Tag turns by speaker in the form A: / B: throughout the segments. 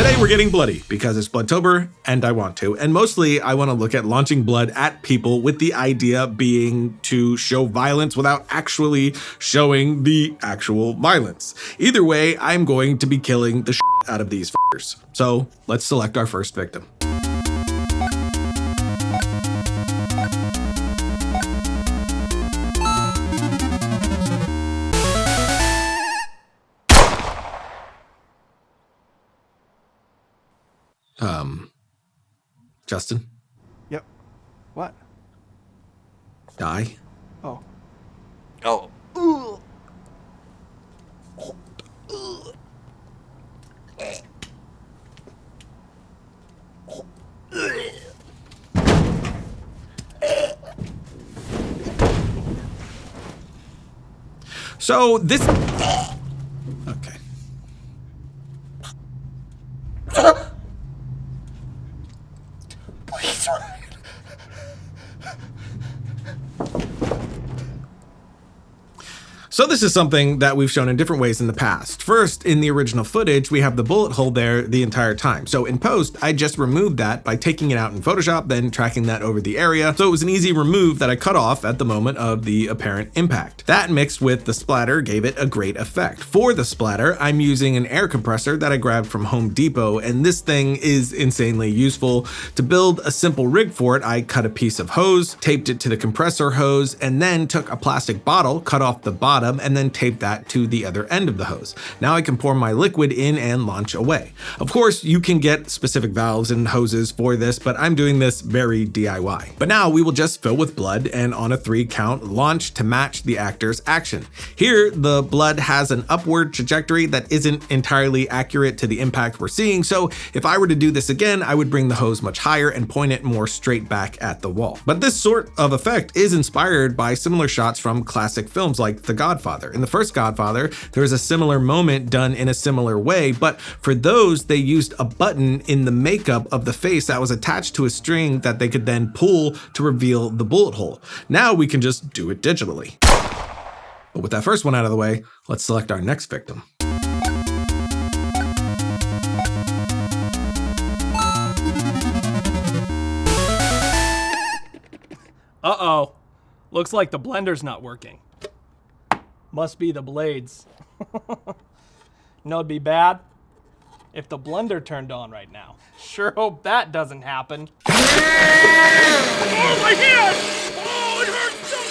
A: Today we're getting bloody because it's Bloodtober and I want to, and mostly I want to look at launching blood at people with the idea being to show violence without actually showing the actual violence. Either way, I'm going to be killing the shit out of these fuckers. So let's select our first victim. Justin?
B: Yep. What?
A: Die?
B: Oh.
C: Oh.
A: So this... Okay.
B: Please, Riot.
A: So this is something that we've shown in different ways in the past. First, in the original footage, we have the bullet hole there the entire time. So in post, I just removed that by taking it out in Photoshop, then tracking that over the area. So it was an easy remove that I cut off at the moment of the apparent impact. That mixed with the splatter gave it a great effect. For the splatter, I'm using an air compressor that I grabbed from Home Depot, and this thing is insanely useful. To build a simple rig for it, I cut a piece of hose, taped it to the compressor hose, and then took a plastic bottle, cut off the bottom, and then tape that to the other end of the hose. Now I can pour my liquid in and launch away. Of course, you can get specific valves and hoses for this, but I'm doing this very DIY. But now we will just fill with blood and on a 3 count, launch to match the actor's action. Here, the blood has an upward trajectory that isn't entirely accurate to the impact we're seeing, so if I were to do this again, I would bring the hose much higher and point it more straight back at the wall. But this sort of effect is inspired by similar shots from classic films like The Godfather. In the first Godfather, there was a similar moment done in a similar way, but for those, they used a button in the makeup of the face that was attached to a string that they could then pull to reveal the bullet hole. Now we can just do it digitally. But with that first one out of the way, let's select our next victim.
D: Uh-oh. Looks like the blender's not working. Must be the blades. No, it'd be bad if the blender turned on right now. Sure hope that doesn't happen. Oh, my hand! Oh, it hurts so much!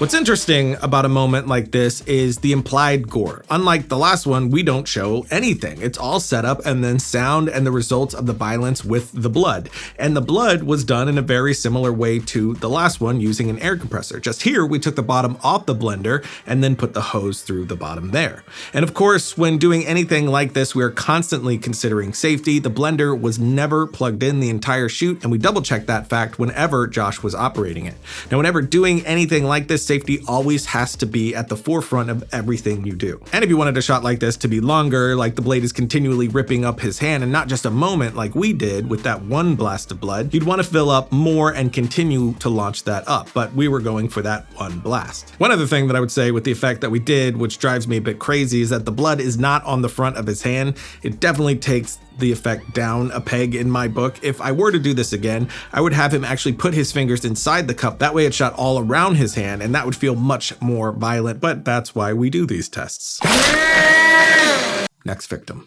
A: What's interesting about a moment like this is the implied gore. Unlike the last one, we don't show anything. It's all set up and then sound and the results of the violence with the blood. And the blood was done in a very similar way to the last one using an air compressor. Just here, we took the bottom off the blender and then put the hose through the bottom there. And of course, when doing anything like this, we are constantly considering safety. The blender was never plugged in the entire shoot, and we double checked that fact whenever Josh was operating it. Now, whenever doing anything like this, safety always has to be at the forefront of everything you do. And if you wanted a shot like this to be longer, like the blade is continually ripping up his hand and not just a moment like we did with that one blast of blood, you'd want to fill up more and continue to launch that up, but we were going for that one blast. One other thing that I would say with the effect that we did, which drives me a bit crazy, is that the blood is not on the front of his hand. It definitely takes the effect down a peg in my book. If I were to do this again, I would have him actually put his fingers inside the cup. That way it shot all around his hand, and that would feel much more violent, but that's why we do these tests. Next victim.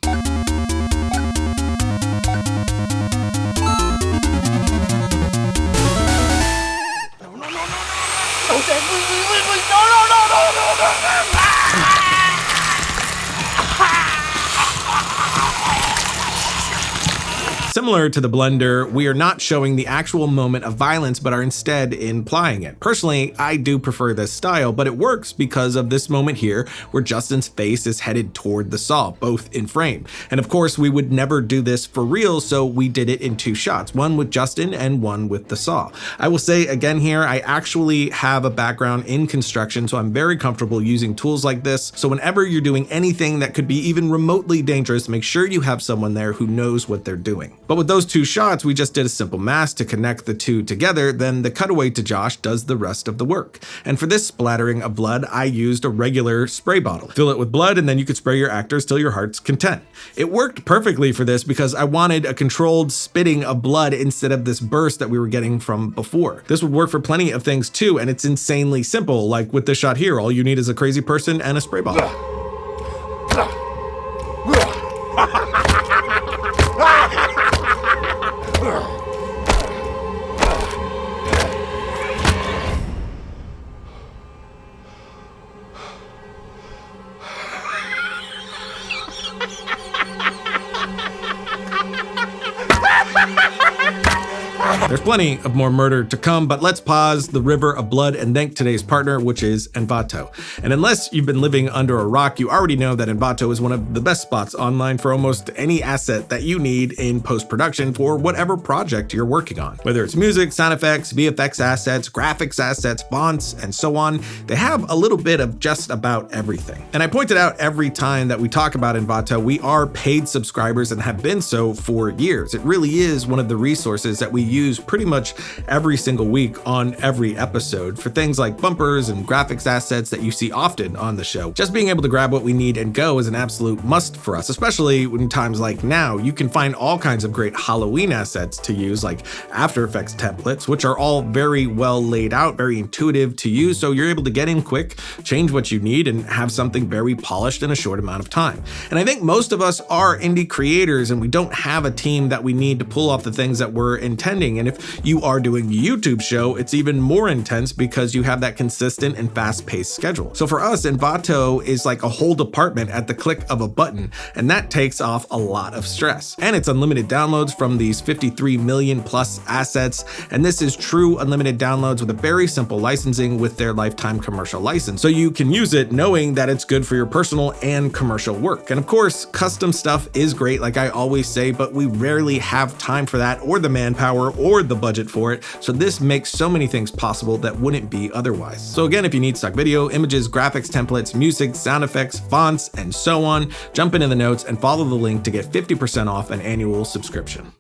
A: Similar to the blender, we are not showing the actual moment of violence, but are instead implying it. Personally, I do prefer this style, but it works because of this moment here where Justin's face is headed toward the saw, both in frame. And of course, we would never do this for real, so we did it in 2 shots, one with Justin and one with the saw. I will say again here, I actually have a background in construction, so I'm very comfortable using tools like this. So whenever you're doing anything that could be even remotely dangerous, make sure you have someone there who knows what they're doing. But But with those two shots, we just did a simple mask to connect the two together, then the cutaway to Josh does the rest of the work. And for this splattering of blood, I used a regular spray bottle. Fill it with blood and then you could spray your actors till your heart's content. It worked perfectly for this because I wanted a controlled spitting of blood instead of this burst that we were getting from before. This would work for plenty of things too, and it's insanely simple. Like with this shot here, all you need is a crazy person and a spray bottle. There's plenty of more murder to come, but let's pause the river of blood and thank today's partner, which is Envato. And unless you've been living under a rock, you already know that Envato is one of the best spots online for almost any asset that you need in post-production for whatever project you're working on. Whether it's music, sound effects, VFX assets, graphics assets, fonts, and so on, they have a little bit of just about everything. And I pointed out every time that we talk about Envato, we are paid subscribers and have been so for years. It really is one of the resources that we use pretty much every single week on every episode for things like bumpers and graphics assets that you see often on the show. Just being able to grab what we need and go is an absolute must for us, especially in times like now. You can find all kinds of great Halloween assets to use, like After Effects templates, which are all very well laid out, very intuitive to use, so you're able to get in quick, change what you need, and have something very polished in a short amount of time. And I think most of us are indie creators and we don't have a team that we need to pull off the things that we're intending. And if you are doing a YouTube show, it's even more intense because you have that consistent and fast-paced schedule. So for us, Envato is like a whole department at the click of a button, and that takes off a lot of stress. And it's unlimited downloads from these 53 million plus assets, and this is true unlimited downloads with a very simple licensing with their lifetime commercial license. So you can use it knowing that it's good for your personal and commercial work. And of course, custom stuff is great, like I always say, but we rarely have time for that or the manpower or the budget for it, so this makes so many things possible that wouldn't be otherwise. So again, if you need stock video, images, graphics, templates, music, sound effects, fonts, and so on, jump into the notes and follow the link to get 50% off an annual subscription.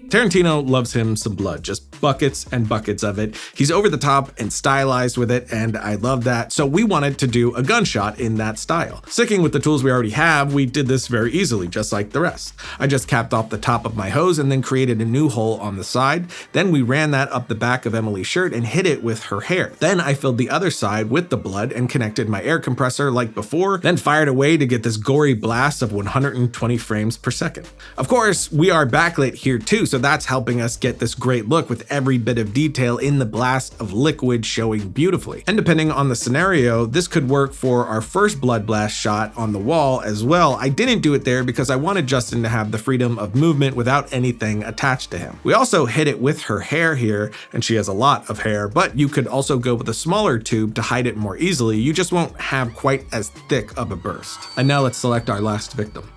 A: Tarantino loves him some blood, just buckets and buckets of it. He's over the top and stylized with it, and I love that. So we wanted to do a gunshot in that style. Sticking with the tools we already have, we did this very easily, just like the rest. I just capped off the top of my hose and then created a new hole on the side. Then we ran that up the back of Emily's shirt and hit it with her hair. Then I filled the other side with the blood and connected my air compressor like before, then fired away to get this gory blast of 120 frames per second. Of course, we are backlit here too, so that's helping us get this great look with every bit of detail in the blast of liquid showing beautifully. And depending on the scenario, this could work for our first blood blast shot on the wall as well. I didn't do it there because I wanted Justin to have the freedom of movement without anything attached to him. We also hit it with her hair here, and she has a lot of hair, but you could also go with a smaller tube to hide it more easily. You just won't have quite as thick of a burst. And now let's select our last victim.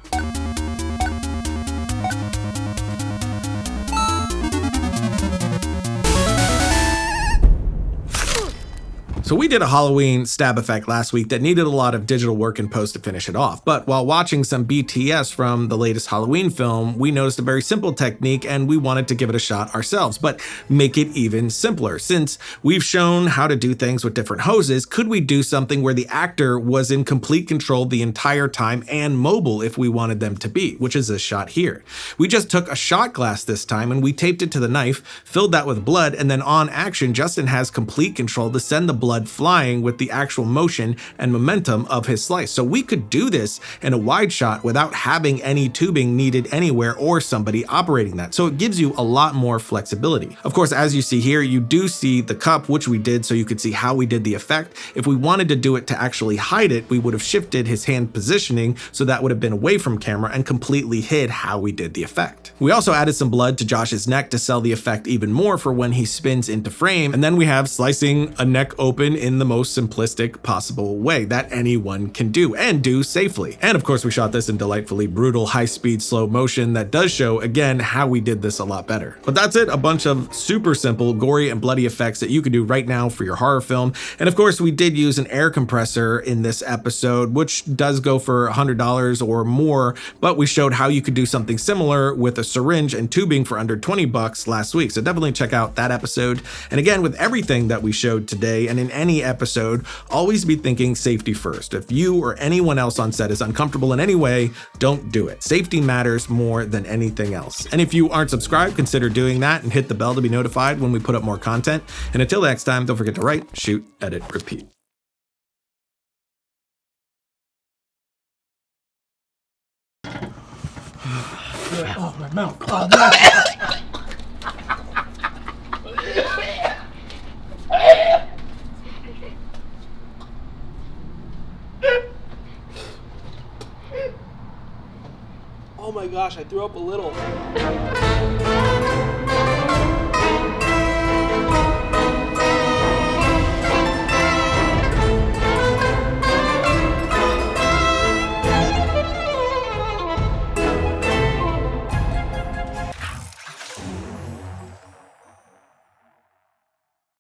A: So we did a Halloween stab effect last week that needed a lot of digital work in post to finish it off. But while watching some BTS from the latest Halloween film, we noticed a very simple technique and we wanted to give it a shot ourselves, but make it even simpler. Since we've shown how to do things with different hoses, could we do something where the actor was in complete control the entire time and mobile if we wanted them to be, which is this shot here. We just took a shot glass this time and we taped it to the knife, filled that with blood, and then on action, Justin has complete control to send the blood flying with the actual motion and momentum of his slice. So we could do this in a wide shot without having any tubing needed anywhere or somebody operating that. So it gives you a lot more flexibility. Of course, as you see here, you do see the cup, which we did so you could see how we did the effect. If we wanted to do it to actually hide it, we would have shifted his hand positioning so that would have been away from camera and completely hid how we did the effect. We also added some blood to Josh's neck to sell the effect even more for when he spins into frame. And then we have slicing a neck open proven in the most simplistic possible way that anyone can do, and do safely. And of course, we shot this in delightfully brutal, high-speed, slow motion that does show, again, how we did this a lot better. But that's it, a bunch of super simple, gory, and bloody effects that you can do right now for your horror film. And of course, we did use an air compressor in this episode, which does go for $100 or more, but we showed how you could do something similar with a syringe and tubing for under 20 bucks last week. So definitely check out that episode. And again, with everything that we showed today and in any episode, always be thinking safety first. If you or anyone else on set is uncomfortable in any way, don't do it. Safety matters more than anything else. And if you aren't subscribed, consider doing that and hit the bell to be notified when we put up more content. And until next time, don't forget to write, shoot, edit, repeat.
D: Oh, my mouth. Oh my gosh, I threw up a little.